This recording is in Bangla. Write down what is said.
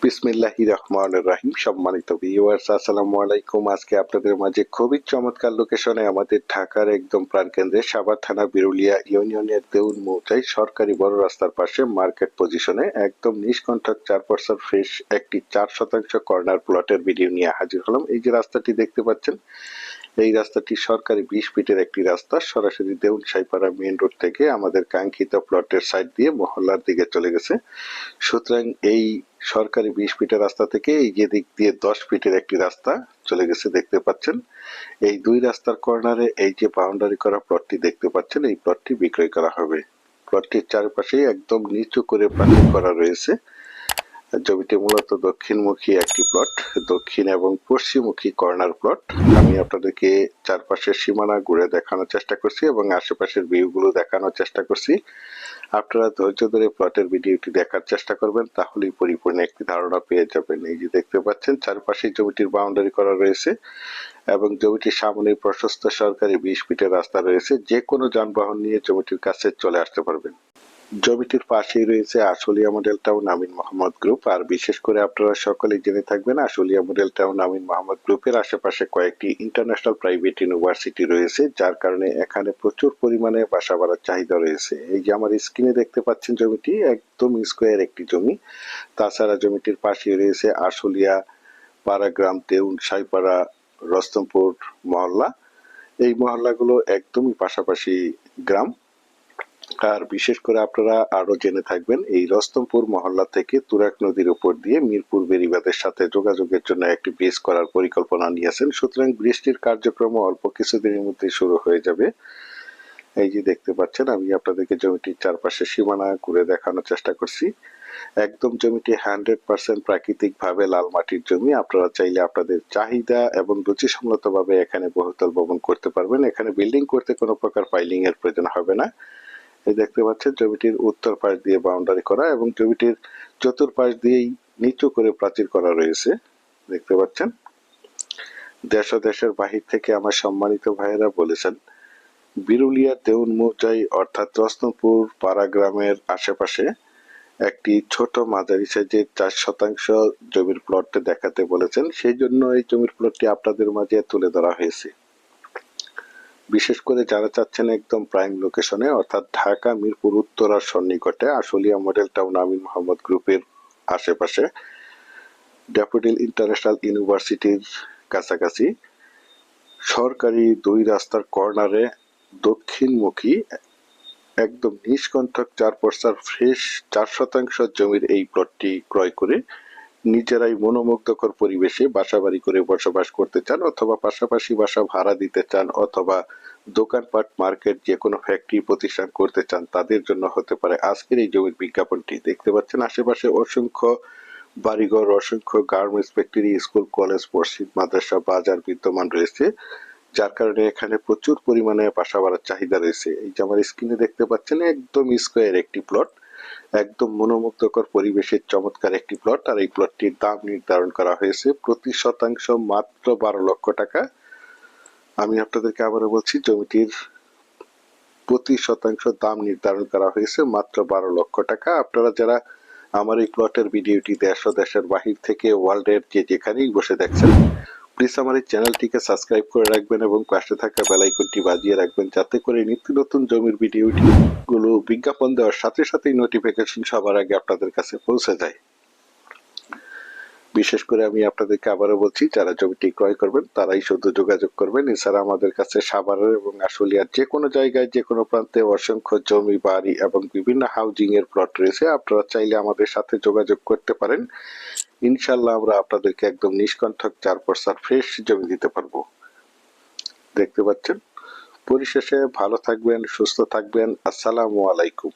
বিসমিল্লাহির রহমানির রহিম। সম্মানিত ভিউয়ার্স, আসসালামু আলাইকুম। আজকে আপনাদের মাঝে খুবই চমৎকার লোকেশনে আমাদের ঢাকার একদম প্রাণকেন্দ্রে সাভার থানা বিরুলিয়া ইউনিয়নের দেউন মৌজায় সরকারি বড় রাস্তার পাশে মার্কেট পজিশনে একদম নিষ্কণ্টক 4% ফ্রেশ একটি 4% কর্নার প্লটের ভিডিও নিয়ে হাজির হলাম। এই যে রাস্তাটি দেখতে পাচ্ছেন, এই রাস্তাটি সরকারি 20 ফিটের একটি রাস্তা, সরাসরি দেউন সাইপাড়া মেইন রোড থেকে আমাদের কাঙ্ক্ষিত প্লটের সাইড দিয়ে মহল্লার দিকে চলে গেছে। সুতরাং এই সরকারি 20 ফিটের রাস্তা থেকে এই যে দিক দিয়ে 10 ফিটের একটি রাস্তা চলে গেছে দেখতে পাচ্ছেন। এই দুই রাস্তার কর্নারে এই যে বাউন্ডারি করা প্লটটি দেখতে পাচ্ছেন, এই প্লটটি বিক্রয় করা হবে। প্লটটির চারপাশে একদম নিচু করে প্রাচীর করা রয়েছে। জমিটি মূলত দক্ষিণমুখী একটি প্লট, দক্ষিণ এবং পশ্চিমমুখী কর্নার প্লট। আমি আপনাদেরকে চারপাশের সীমানা ঘুরে দেখানোর চেষ্টা করছি এবং আশেপাশের ভিউগুলো দেখানোর চেষ্টা করছি। আপনারা ধৈর্য ধরে প্লটের ভিডিওটি দেখার চেষ্টা করবেন, তাহলেই পরিপূর্ণ একটি ধারণা পেয়ে যাবেন। এই যে দেখতে পাচ্ছেন, চারপাশে জমিটির বাউন্ডারি করা রয়েছে এবং জমিটির সামনে প্রশস্ত সরকারি 20 ফিটের রাস্তা রয়েছে। যে কোনো যানবাহন নিয়ে জমিটির কাছে চলে আসতে পারবেন। জমিটির পাশেই রয়েছে আশুলিয়া মডেল টাউন আমিন মোহাম্মদ গ্রুপ। আর বিশেষ করে আপনারা সকলেই জেনে থাকবেন, আশুলিয়া মডেল টাউন আমিন মোহাম্মদ গ্রুপের আশেপাশে কয়েকটি ইন্টারন্যাশনাল প্রাইভেট ইউনিভার্সিটি রয়েছে, যার কারণে এখানে প্রচুর পরিমাণে বাসা বাড়ার চাহিদা রয়েছে। এই যে আমার স্ক্রিনে দেখতে পাচ্ছেন, জমিটি একদম স্কোয়ার একটি জমি। তাছাড়া জমিটির পাশেই রয়েছে আশুলিয়া, পাড়াগ্রাম, দেউন, সাইপাড়া, রস্তমপুর মহল্লা। এই মহল্লাগুলো একদমই পাশাপাশি গ্রাম। আর বিশেষ করে আপনারা আরো জেনে থাকবেন, এই রস্তমপুর মহল্লা থেকে তুরাগ নদীর উপর দিয়ে মিরপুর বেড়িবাঁধের সাথে যোগাযোগের জন্য একটি ব্রিজ করার পরিকল্পনা নিয়েছেন। সুতরাং ব্রিজটির কার্যক্রম অল্প কিছুদিনের মধ্যে শুরু হয়ে যাবে। এই যে দেখতে পাচ্ছেন, আমি আপনাদেরকে জমিটির চারপাশে সীমানা ঘুরে দেখানোর চেষ্টা করছি। একদম জমিটি 100% প্রাকৃতিক ভাবে লাল মাটির জমি। আপনারা চাইলে আপনাদের চাহিদা এবং রুচিসম্মত ভাবে এখানে বহুতল ভবন করতে পারবেন। এখানে বিল্ডিং করতে কোনো প্রকার ফাইলিং এর প্রয়োজন হবে না। এই দেখতে পাচ্ছেন, জমিটির উত্তর পাশ দিয়ে বাউন্ডারি করা এবং জমিটির চতুর্পাশ দিয়েই নিচু করে প্রাচীর করা রয়েছে দেখতে পাচ্ছেন। দেশ ও দেশের বাহির থেকে আমার সম্মানিত ভাইয়েরা বলেছেন, বিরুলিয়ার দেউন মৌজায় অর্থাৎ রস্তমপুর পাড়া গ্রামের আশেপাশে একটি ছোট মাঝারি সাইজের 4% জমির প্লট দেখাতে বলেছেন। সেই জন্য এই জমির প্লটটি আপনাদের মাঝে তুলে ধরা হয়েছে। বিশেষ করে যারা চাচ্ছেন একদম প্রাইম লোকেশনে, অর্থাৎ ঢাকা মিরপুর উত্তরার সন্নিকটে আশুলিয়া মডেল টাউন আমিন মোহাম্মদ গ্রুপের আশেপাশে, ড্যাফোডিল ইন্টারন্যাশনাল ইউনিভার্সিটির কাছাকাছি, সরকারি দুই রাস্তার কর্নারে দক্ষিণমুখী একদম নিষ্কণ্টক 4% ফ্রেশ 4% জমির এই প্লটটি ক্রয় করে নিজেরাই মনোমুগ্ধকর পরিবেশে বাসাবাড়ি করে বসবাস করতে চান, অথবা পাশাপাশি বাসা ভাড়া দিতে চান, অথবা দোকানপাট, মার্কেট, যে কোনো ফ্যাক্টরি প্রতিষ্ঠান করতে চান, তাদের জন্য হতে পারে আজকের এই জমির বিজ্ঞাপনটি। দেখতে পাচ্ছেন আশেপাশে অসংখ্য বাড়িঘর, অসংখ্য গার্মেন্টস ফ্যাক্টরি, স্কুল, কলেজ, মসজিদ, মাদ্রাসা, বাজার বিদ্যমান রয়েছে, যার কারণে এখানে প্রচুর পরিমাণে বাসা বাড়ার চাহিদা রয়েছে। এই যে আমার স্ক্রিনে দেখতে পাচ্ছেন, একদম স্কোয়ার একটি প্লট, একদম মনোমুগ্ধকর পরিবেশের চমৎকার একটি প্লট। আর এই প্লটটির দাম নির্ধারণ করা হয়েছে প্রতি শতাংশ মাত্র 12 লক্ষ টাকা। আমি আপনাদেরকে আবারও বলছি, জমিটির প্রতি শতাংশ দাম নির্ধারণ করা হয়েছে মাত্র 12 লক্ষ টাকা। আপনারা যারা আমার এই প্লটের ভিডিওটি দেশ ও দেশের বাহির থেকে ওয়ার্ল্ডের যে যেখানেই বসে দেখছেন, প্লিজ আমার এই চ্যানেলটিকে সাবস্ক্রাইব করে রাখবেন এবং পাশে থাকা বেল আইকনটি বাজিয়ে রাখবেন, যাতে করে নিত্য নতুন জমির ভিডিওগুলো বিজ্ঞাপন দেওয়ার সাথে সাথেই নোটিফিকেশন সবার আগে আপনাদের কাছে পৌঁছে যায়। বিশেষ করে আমি আপনাদেরকে আবারও বলছি, যারা জমিটি ক্রয় করবেন তারাই শুধু যোগাযোগ করবেন। এছাড়া আমাদের কাছে সাভারের এবং আশুলিয়ার যে কোনো জায়গায়, যে কোনো প্রান্তে অসংখ্য জমি, বাড়ি এবং বিভিন্ন হাউজিং এর প্লট রয়েছে। আপনারা চাইলে আমাদের সাথে যোগাযোগ করতে পারেন। ইনশাল্লাহ আমরা আপনাদেরকে একদম নিষ্কণ্টক 4% ফ্রেশ জমি দিতে পারবো। দেখতে পাচ্ছেন। পরিশেষে ভালো থাকবেন, সুস্থ থাকবেন। আসসালামু আলাইকুম।